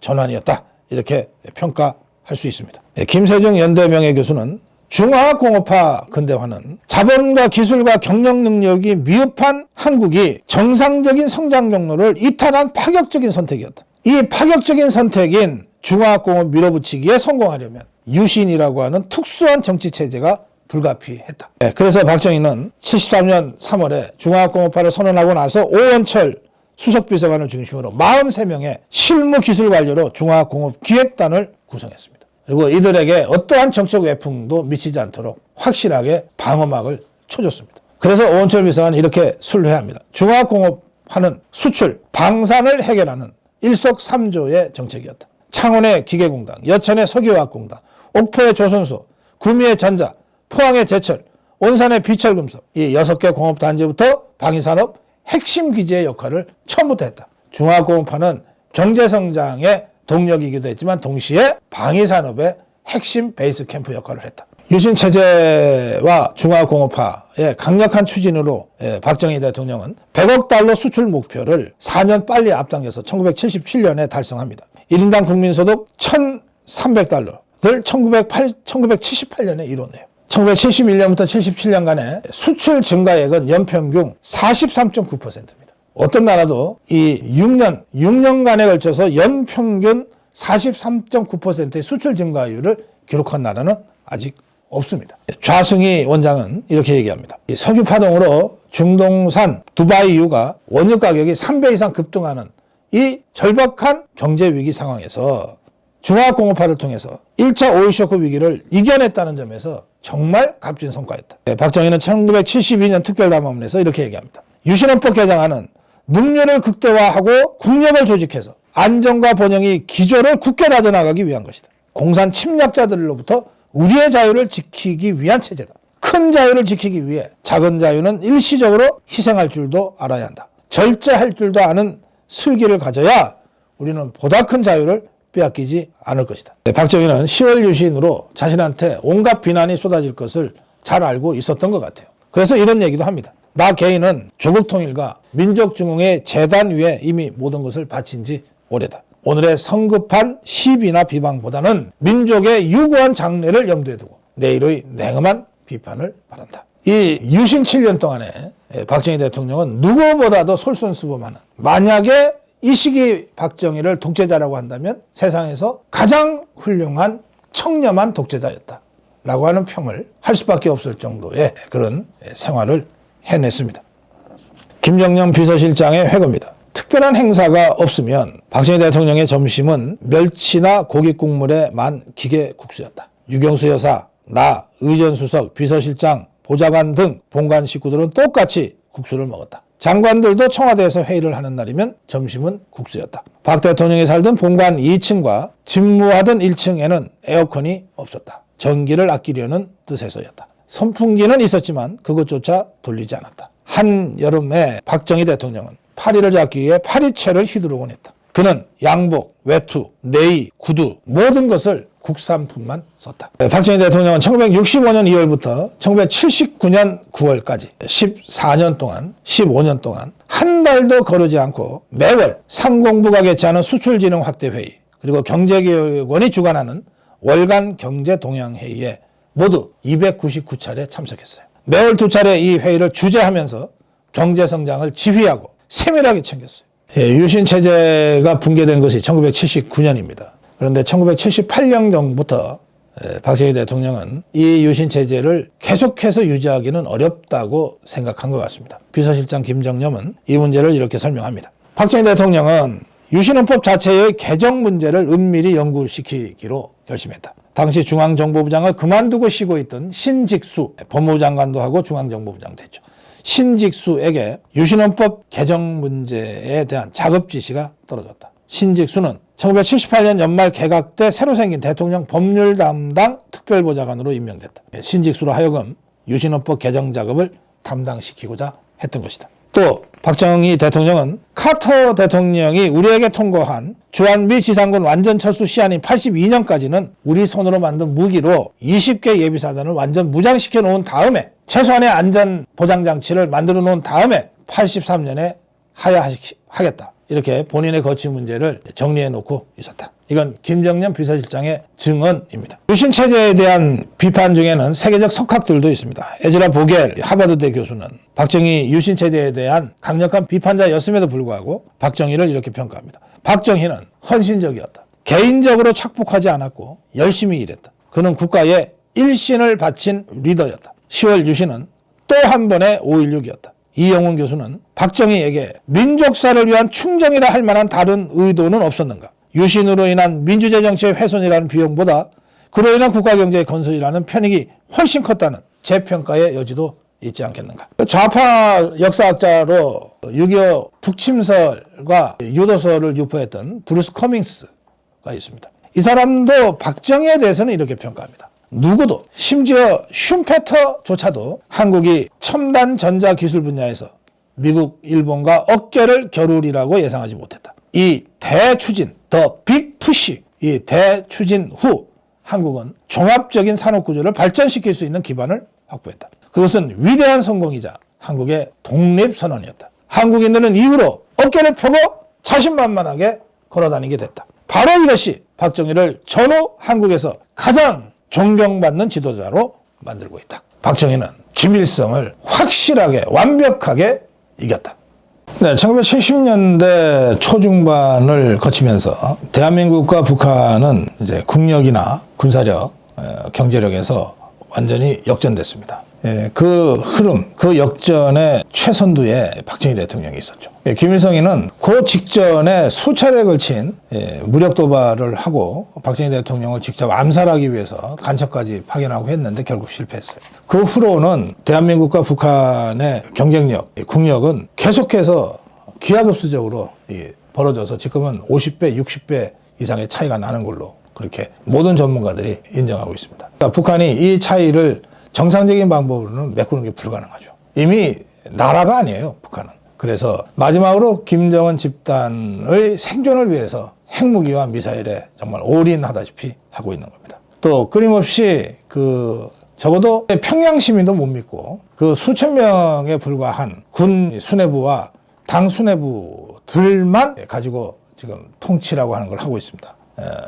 전환이었다. 이렇게 평가할 수 있습니다. 김세중 연대 명예교수는 중화학공업화 근대화는 자본과 기술과 경영 능력이 미흡한 한국이 정상적인 성장 경로를 이탈한 파격적인 선택이었다. 이 파격적인 선택인 중화학공업 밀어붙이기에 성공하려면 유신이라고 하는 특수한 정치체제가 불가피했다. 그래서 박정희는 73년 3월에 중화학공업화를 선언하고 나서 오원철 수석비서관을 중심으로 43명의 실무기술관료로 중화학공업기획단을 구성했습니다. 그리고 이들에게 어떠한 정책 외풍도 미치지 않도록 확실하게 방어막을 쳐줬습니다. 그래서 오원철 비서관은 이렇게 순례합니다. 중화학공업화는 수출, 방산을 해결하는 일석삼조의 정책이었다. 창원의 기계공단, 여천의 석유화학공단, 옥포의 조선소, 구미의 전자, 포항의 제철, 온산의 비철금속, 이 6개 공업단지부터 방위산업 핵심 기지의 역할을 처음부터 했다. 중화공업화는 경제성장의 동력이기도 했지만 동시에 방위산업의 핵심 베이스 캠프 역할을 했다. 유신체제와 중화공업화의 강력한 추진으로 박정희 대통령은 100억 달러 수출 목표를 4년 빨리 앞당겨서 1977년에 달성합니다. 1인당 국민소득 1,300달러를 1978년에 이뤄내요. 1971년부터 77년간의 수출 증가액은 연평균 43.9%입니다. 어떤 나라도 이 6년간에 걸쳐서 연평균 43.9%의 수출 증가율을 기록한 나라는 아직 없습니다. 좌승희 원장은 이렇게 얘기합니다. 이 석유 파동으로 중동산 두바이유가 원유 가격이 3배 이상 급등하는 이 절박한 경제 위기 상황에서 중화공업화를 통해서 1차 오일 쇼크 위기를 이겨냈다는 점에서 정말 값진 성과였다. 박정희는 1972년 특별담화문에서 이렇게 얘기합니다. 유신헌법 개정안은 능률을 극대화하고 국력을 조직해서 안정과 번영이 기조를 굳게 다져나가기 위한 것이다. 공산 침략자들로부터 우리의 자유를 지키기 위한 체제다. 큰 자유를 지키기 위해 작은 자유는 일시적으로 희생할 줄도 알아야 한다. 절제할 줄도 아는 슬기를 가져야 우리는 보다 큰 자유를 빼앗기지 않을 것이다. 박정희는 10월 유신으로 자신한테 온갖 비난이 쏟아질 것을 잘 알고 있었던 것 같아요. 그래서 이런 얘기도 합니다. 나 개인은 조국 통일과 민족 중흥의 재단 위에 이미 모든 것을 바친 지 오래다. 오늘의 성급한 시비나 비방보다는 민족의 유구한 장래를 염두에 두고 내일의 냉엄한 비판을 바란다. 이 유신 7년 동안에 박정희 대통령은 누구보다도 솔선수범하는, 만약에 이 시기 박정희를 독재자라고 한다면 세상에서 가장 훌륭한 청렴한 독재자였다 라고 하는 평을 할 수밖에 없을 정도의 그런 생활을 해냈습니다. 김정년 비서실장의 회고입니다. 특별한 행사가 없으면 박정희 대통령의 점심은 멸치나 고기 국물에 만 기계국수였다. 유경수 여사, 나, 의전수석, 비서실장, 보좌관 등 본관 식구들은 똑같이 국수를 먹었다. 장관들도 청와대에서 회의를 하는 날이면 점심은 국수였다. 박 대통령이 살던 본관 2층과 집무하던 1층에는 에어컨이 없었다. 전기를 아끼려는 뜻에서였다. 선풍기는 있었지만 그것조차 돌리지 않았다. 한여름에 박정희 대통령은 파리를 잡기 위해 파리채를 휘두르곤 했다. 그는 양복, 외투, 네이, 구두 모든 것을 국산품만 썼다. 박정희 대통령은 1965년 2월부터 1979년 9월까지 14년 동안, 15년 동안 한 달도 거르지 않고 매월 상공부가 개최하는 수출진흥 확대회의, 그리고 경제개혁원이 주관하는 월간 경제동향회의에 모두 299차례 참석했어요. 매월 2차례 이 회의를 주재하면서 경제성장을 지휘하고 세밀하게 챙겼어요. 유신체제가 붕괴된 것이 1979년입니다. 그런데 1978년경부터 박정희 대통령은 이 유신체제를 계속해서 유지하기는 어렵다고 생각한 것 같습니다. 비서실장 김정념은 이 문제를 이렇게 설명합니다. 박정희 대통령은 유신헌법 자체의 개정 문제를 은밀히 연구시키기로 결심했다. 당시 중앙정보부장을 그만두고 쉬고 있던 신직수 법무부 장관도 하고 중앙정보부장도 했죠. 신직수에게 유신헌법 개정 문제에 대한 작업 지시가 떨어졌다. 신직수는 1978년 연말 개각 때 새로 생긴 대통령 법률 담당 특별보좌관으로 임명됐다. 신직수로 하여금 유신헌법 개정 작업을 담당시키고자 했던 것이다. 또 박정희 대통령은 카터 대통령이 우리에게 통고한 주한미 지상군 완전 철수 시한인 82년까지는 우리 손으로 만든 무기로 20개 예비사단을 완전 무장시켜 놓은 다음에 최소한의 안전 보장 장치를 만들어 놓은 다음에 83년에 하야하겠다. 이렇게 본인의 거취 문제를 정리해 놓고 있었다. 이건 김정년 비서실장의 증언입니다. 유신체제에 대한 비판 중에는 세계적 석학들도 있습니다. 에즈라 보겔 하버드대 교수는 박정희 유신체제에 대한 강력한 비판자였음에도 불구하고 박정희를 이렇게 평가합니다. 박정희는 헌신적이었다. 개인적으로 착복하지 않았고 열심히 일했다. 그는 국가에 일신을 바친 리더였다. 10월 유신은 또 한 번의 5.16이었다. 이영훈 교수는 박정희에게 민족사를 위한 충정이라 할 만한 다른 의도는 없었는가? 유신으로 인한 민주제 정치의 훼손이라는 비용보다 그로 인한 국가경제의 건설이라는 편익이 훨씬 컸다는 재평가의 여지도 있지 않겠는가. 좌파 역사학자로 6.25 북침설과 유도설을 유포했던 브루스 커밍스가 있습니다. 이 사람도 박정희에 대해서는 이렇게 평가합니다. 누구도, 심지어 슌페터조차도 한국이 첨단 전자기술 분야에서 미국, 일본과 어깨를 겨루리라고 예상하지 못했다. 이 대추진, 더 빅푸시, 이 대추진 후 한국은 종합적인 산업구조를 발전시킬 수 있는 기반을 확보했다. 그것은 위대한 성공이자 한국의 독립선언이었다. 한국인들은 이후로 어깨를 펴고 자신만만하게 걸어다니게 됐다. 바로 이것이 박정희를 전후 한국에서 가장 존경받는 지도자로 만들고 있다. 박정희는 김일성을 확실하게 완벽하게 이겼다. 네, 1970년대 초중반을 거치면서 대한민국과 북한은 이제 국력이나 군사력, 경제력에서 완전히 역전됐습니다. 그 흐름, 그 역전의 최선두에 박정희 대통령이 있었죠. 김일성이는 그 직전에 수차례에 걸친 무력 도발을 하고 박정희 대통령을 직접 암살하기 위해서 간첩까지 파견하고 했는데 결국 실패했어요. 그 후로는 대한민국과 북한의 경쟁력, 국력은 계속해서 기하급수적으로 벌어져서 지금은 50배, 60배 이상의 차이가 나는 걸로 그렇게 모든 전문가들이 인정하고 있습니다. 그러니까 북한이 이 차이를 정상적인 방법으로는 메꾸는 게 불가능하죠. 이미 나라가 아니에요, 북한은. 그래서 마지막으로 김정은 집단의 생존을 위해서 핵무기와 미사일에 정말 올인하다시피 하고 있는 겁니다. 또 끊임없이 적어도 평양 시민도 못 믿고 그 수천 명에 불과한 군 수뇌부와 당 수뇌부들만 가지고 지금 통치라고 하는 걸 하고 있습니다.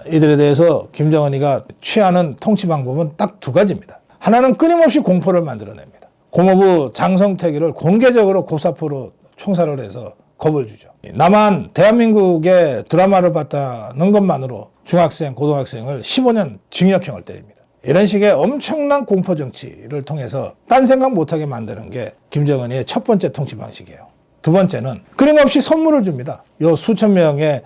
이들에 대해서 김정은이가 취하는 통치 방법은 딱 두 가지입니다. 하나는 끊임없이 공포를 만들어냅니다. 고모부 장성택이를 공개적으로 고사포로 총살을 해서 겁을 주죠. 남한 대한민국의 드라마를 봤다는 것만으로 중학생, 고등학생을 15년 징역형을 때립니다. 이런 식의 엄청난 공포 정치를 통해서 딴 생각 못하게 만드는 게 김정은이의 첫 번째 통치 방식이에요. 두 번째는 끊임없이 선물을 줍니다. 요 수천 명의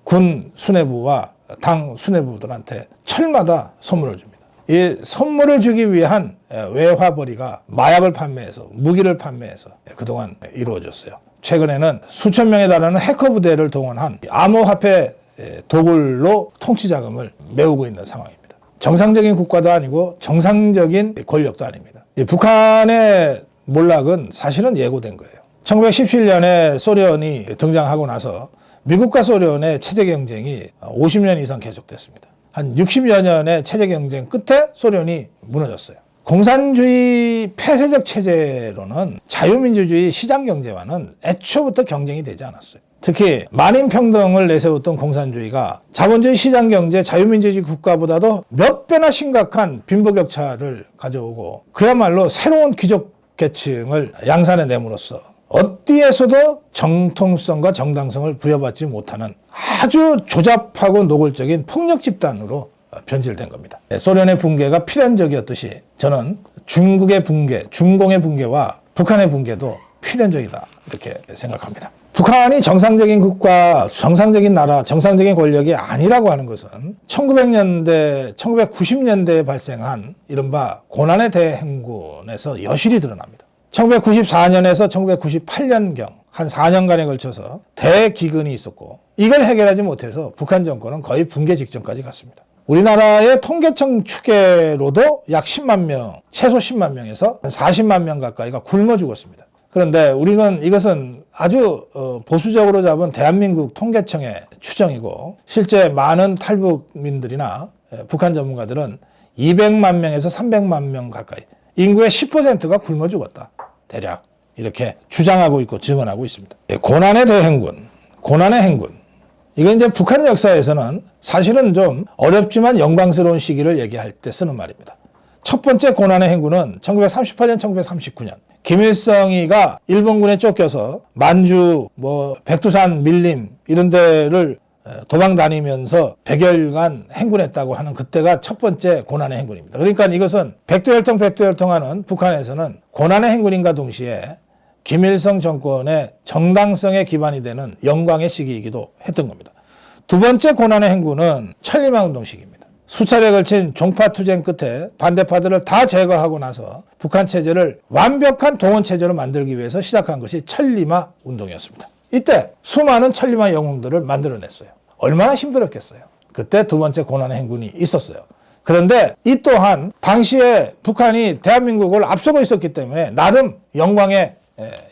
군 수뇌부와 당 수뇌부들한테 철마다 선물을 줍니다. 이 선물을 주기 위한 외화벌이가 마약을 판매해서 무기를 판매해서 그동안 이루어졌어요. 최근에는 수천 명에 달하는 해커 부대를 동원한 암호화폐 도굴로 통치 자금을 메우고 있는 상황입니다. 정상적인 국가도 아니고 정상적인 권력도 아닙니다. 북한의 몰락은 사실은 예고된 거예요. 1917년에 소련이 등장하고 나서 미국과 소련의 체제 경쟁이 50년 이상 계속됐습니다. 한 60여 년의 체제 경쟁 끝에 소련이 무너졌어요. 공산주의 폐쇄적 체제로는 자유민주주의 시장 경제와는 애초부터 경쟁이 되지 않았어요. 특히 만인 평등을 내세웠던 공산주의가 자본주의 시장 경제 자유민주주의 국가보다도 몇 배나 심각한 빈부격차를 가져오고 그야말로 새로운 귀족 계층을 양산해 내므로써 어디에서도 정통성과 정당성을 부여받지 못하는 아주 조잡하고 노골적인 폭력 집단으로 변질된 겁니다. 소련의 붕괴가 필연적이었듯이 저는 중국의 붕괴, 중공의 붕괴와 북한의 붕괴도 필연적이다 이렇게 생각합니다. 북한이 정상적인 국가, 정상적인 나라, 정상적인 권력이 아니라고 하는 것은 1900년대, 1990년대에 발생한 이른바 고난의 대행군에서 여실히 드러납니다. 1994년에서 1998년경 한 4년간에 걸쳐서 대기근이 있었고 이걸 해결하지 못해서 북한 정권은 거의 붕괴 직전까지 갔습니다. 우리나라의 통계청 추계로도 약 10만 명, 최소 10만 명에서 40만 명 가까이가 굶어 죽었습니다. 그런데 이것은 아주 보수적으로 잡은 대한민국 통계청의 추정이고 실제 많은 탈북민들이나 북한 전문가들은 200만 명에서 300만 명 가까이 인구의 10%가 굶어 죽었다. 대략 이렇게 주장하고 있고 증언하고 있습니다. 고난의 대행군, 고난의 행군. 이건 이제 북한 역사에서는 사실은 좀 어렵지만 영광스러운 시기를 얘기할 때 쓰는 말입니다. 첫 번째 고난의 행군은 1938년, 1939년. 김일성이가 일본군에 쫓겨서 만주, 백두산, 밀림 이런 데를 도망 다니면서 100여일간 행군했다고 하는 그때가 첫 번째 고난의 행군입니다. 그러니까 이것은 백두혈통하는 북한에서는 고난의 행군인과 동시에 김일성 정권의 정당성의 기반이 되는 영광의 시기이기도 했던 겁니다. 두 번째 고난의 행군은 천리마운동 시기입니다. 수차례 걸친 종파 투쟁 끝에 반대파들을 다 제거하고 나서 북한 체제를 완벽한 동원 체제로 만들기 위해서 시작한 것이 천리마 운동이었습니다. 이때 수많은 천리마 영웅들을 만들어냈어요. 얼마나 힘들었겠어요. 그때 두 번째 고난의 행군이 있었어요. 그런데 이 또한 당시에 북한이 대한민국을 앞서고 있었기 때문에 나름 영광의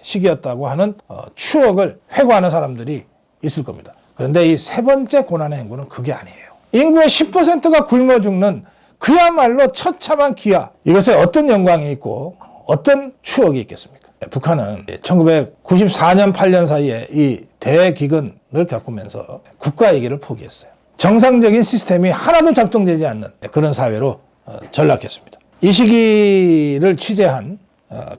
시기였다고 하는 추억을 회고하는 사람들이 있을 겁니다. 그런데 이 세 번째 고난의 행군은 그게 아니에요. 인구의 10%가 굶어 죽는 그야말로 처참한 기아. 이것에 어떤 영광이 있고 어떤 추억이 있겠습니까? 북한은 1994년 8년 사이에 이 대기근을 겪으면서 국가이기를 포기했어요. 정상적인 시스템이 하나도 작동되지 않는 그런 사회로 전락했습니다. 이 시기를 취재한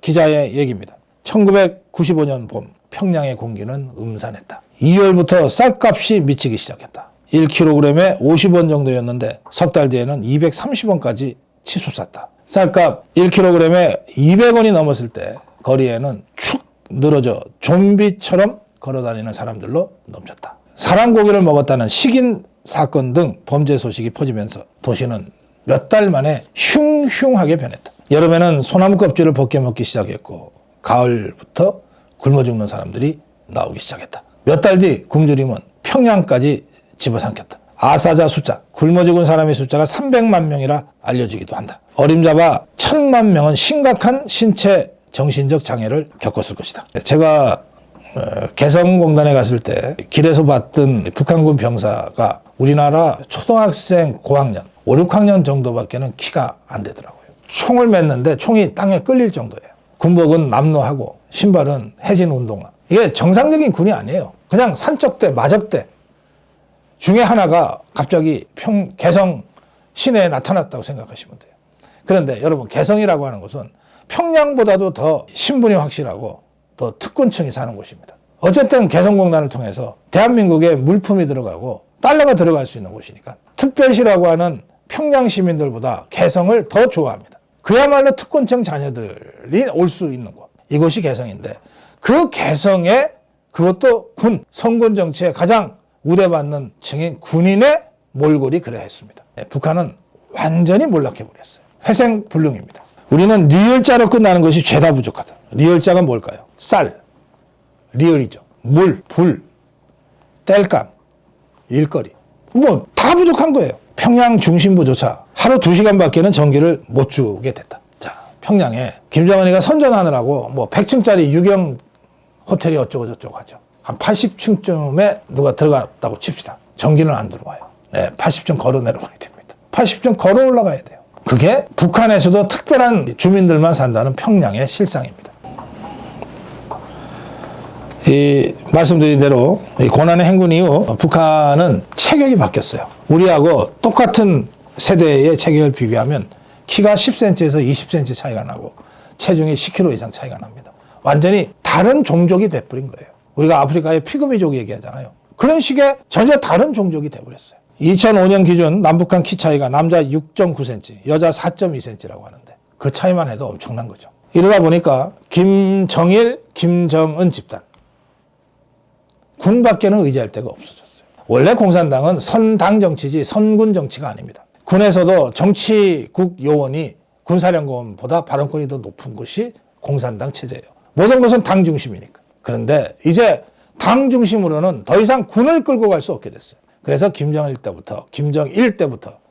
기자의 얘기입니다. 1995년 봄 평양의 공기는 음산했다. 2월부터 쌀값이 미치기 시작했다. 1kg에 50원 정도였는데 석 달 뒤에는 230원까지 치솟았다. 쌀값 1kg에 200원이 넘었을 때 거리에는 축 늘어져 좀비처럼 걸어다니는 사람들로 넘쳤다. 사람 고기를 먹었다는 식인 사건 등 범죄 소식이 퍼지면서 도시는 몇 달 만에 흉흉하게 변했다. 여름에는 소나무 껍질을 벗겨 먹기 시작했고 가을부터 굶어 죽는 사람들이 나오기 시작했다. 몇 달 뒤 굶주림은 평양까지 집어삼켰다. 아사자 숫자, 굶어 죽은 사람의 숫자가 300만 명이라 알려지기도 한다. 어림잡아 1000만 명은 심각한 신체 정신적 장애를 겪었을 것이다. 제가 개성공단에 갔을 때 길에서 봤던 북한군 병사가 우리나라 초등학생 고학년 5, 6학년 정도밖에는 키가 안 되더라고요. 총을 맸는데 총이 땅에 끌릴 정도예요. 군복은 남루하고 신발은 해진 운동화. 이게 정상적인 군이 아니에요. 그냥 산적대, 마적대 중에 하나가 갑자기 개성 시내에 나타났다고 생각하시면 돼요. 그런데 여러분, 개성이라고 하는 것은 평양보다도 더 신분이 확실하고 더 특권층이 사는 곳입니다. 어쨌든 개성공단을 통해서 대한민국에 물품이 들어가고 달러가 들어갈 수 있는 곳이니까 특별시라고 하는 평양 시민들보다 개성을 더 좋아합니다. 그야말로 특권층 자녀들이 올 수 있는 곳. 이곳이 개성인데 그 개성에 그것도 성군 정치의 가장 우대받는 층인 군인의 몰골이 그래야 했습니다. 북한은 완전히 몰락해버렸어요. 회생불능입니다. 우리는 리을자로 끝나는 것이 죄다 부족하다. 리을자가 뭘까요? 쌀, 리을이죠. 물, 불, 땔감, 일거리. 뭐 다 부족한 거예요. 평양 중심부조차 하루 2시간밖에는 전기를 못 주게 됐다. 자, 평양에 김정은이가 선전하느라고 뭐 100층짜리 유경 호텔이 어쩌고 저쩌고 하죠. 한 80층쯤에 누가 들어갔다고 칩시다. 전기는 안 들어와요. 네, 80층 걸어 내려가야 됩니다. 80층 걸어 올라가야 돼요. 그게 북한에서도 특별한 주민들만 산다는 평양의 실상입니다. 말씀드린 대로 고난의 행군 이후 북한은 체격이 바뀌었어요. 우리하고 똑같은 세대의 체격을 비교하면 키가 10cm에서 20cm 차이가 나고 체중이 10kg 이상 차이가 납니다. 완전히 다른 종족이 돼버린 거예요. 우리가 아프리카의 피그미족 얘기하잖아요. 그런 식의 전혀 다른 종족이 돼버렸어요. 2005년 기준 남북한 키 차이가 남자 6.9cm, 여자 4.2cm라고 하는데 그 차이만 해도 엄청난 거죠. 이러다 보니까 김정일, 김정은 집단, 군밖에는 의지할 데가 없어졌어요. 원래 공산당은 선당 정치지 선군 정치가 아닙니다. 군에서도 정치국 요원이 군사령관보다 발언권이 더 높은 것이 공산당 체제예요. 모든 것은 당 중심이니까. 그런데 이제 당 중심으로는 더 이상 군을 끌고 갈 수 없게 됐어요. 그래서 김정일 때부터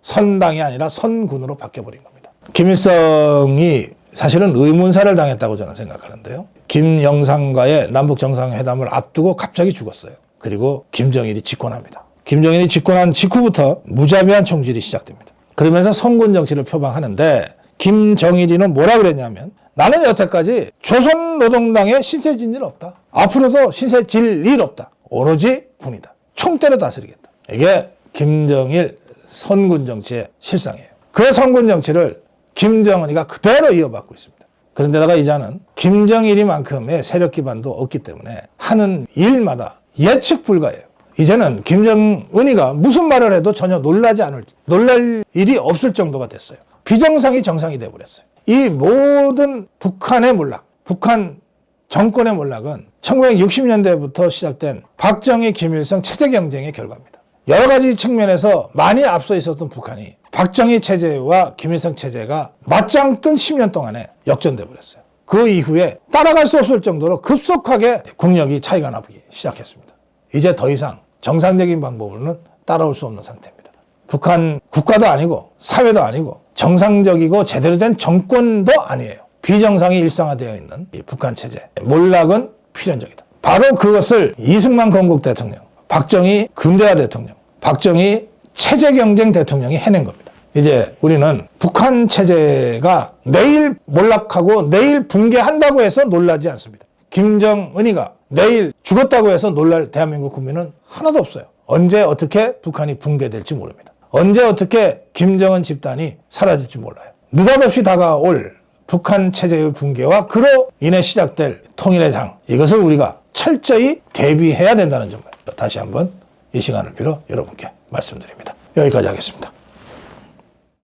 선당이 아니라 선군으로 바뀌어버린 겁니다. 김일성이 사실은 의문사를 당했다고 저는 생각하는데요. 김영삼과의 남북 정상회담을 앞두고 갑자기 죽었어요. 그리고 김정일이 집권합니다. 김정일이 집권한 직후부터 무자비한 총질이 시작됩니다. 그러면서 선군 정치를 표방하는데 김정일이는 뭐라 그랬냐면 나는 여태까지 조선노동당의 신세 진 일 없다. 앞으로도 신세 질 일 없다. 오로지 군이다. 총대로 다스리겠다. 이게 김정일 선군 정치의 실상이에요. 그 선군 정치를 김정은이가 그대로 이어받고 있습니다. 그런데다가 이제는 김정일이만큼의 세력 기반도 없기 때문에 하는 일마다 예측 불가해요. 이제는 김정은이가 무슨 말을 해도 전혀 놀랄 일이 없을 정도가 됐어요. 비정상이 정상이 돼버렸어요. 이 모든 북한의 몰락, 북한 정권의 몰락은 1960년대부터 시작된 박정희, 김일성 체제 경쟁의 결과입니다. 여러 가지 측면에서 많이 앞서 있었던 북한이 박정희 체제와 김일성 체제가 맞짱 뜬 10년 동안에 역전돼 버렸어요. 그 이후에 따라갈 수 없을 정도로 급속하게 국력이 차이가 나기 시작했습니다. 이제 더 이상 정상적인 방법으로는 따라올 수 없는 상태입니다. 북한 국가도 아니고 사회도 아니고 정상적이고 제대로 된 정권도 아니에요. 비정상이 일상화되어 있는 이 북한 체제. 몰락은 필연적이다. 바로 그것을 이승만 건국 대통령, 박정희 근대화 대통령, 박정희 체제경쟁 대통령이 해낸 겁니다. 이제 우리는 북한 체제가 내일 몰락하고 내일 붕괴한다고 해서 놀라지 않습니다. 김정은이가 내일 죽었다고 해서 놀랄 대한민국 국민은 하나도 없어요. 언제 어떻게 북한이 붕괴될지 모릅니다. 언제 어떻게 김정은 집단이 사라질지 몰라요. 느닷없이 다가올 북한 체제의 붕괴와 그로 인해 시작될 통일의 장, 이것을 우리가 철저히 대비해야 된다는 점을 다시 한번 이 시간을 빌어 여러분께 말씀드립니다. 여기까지 하겠습니다.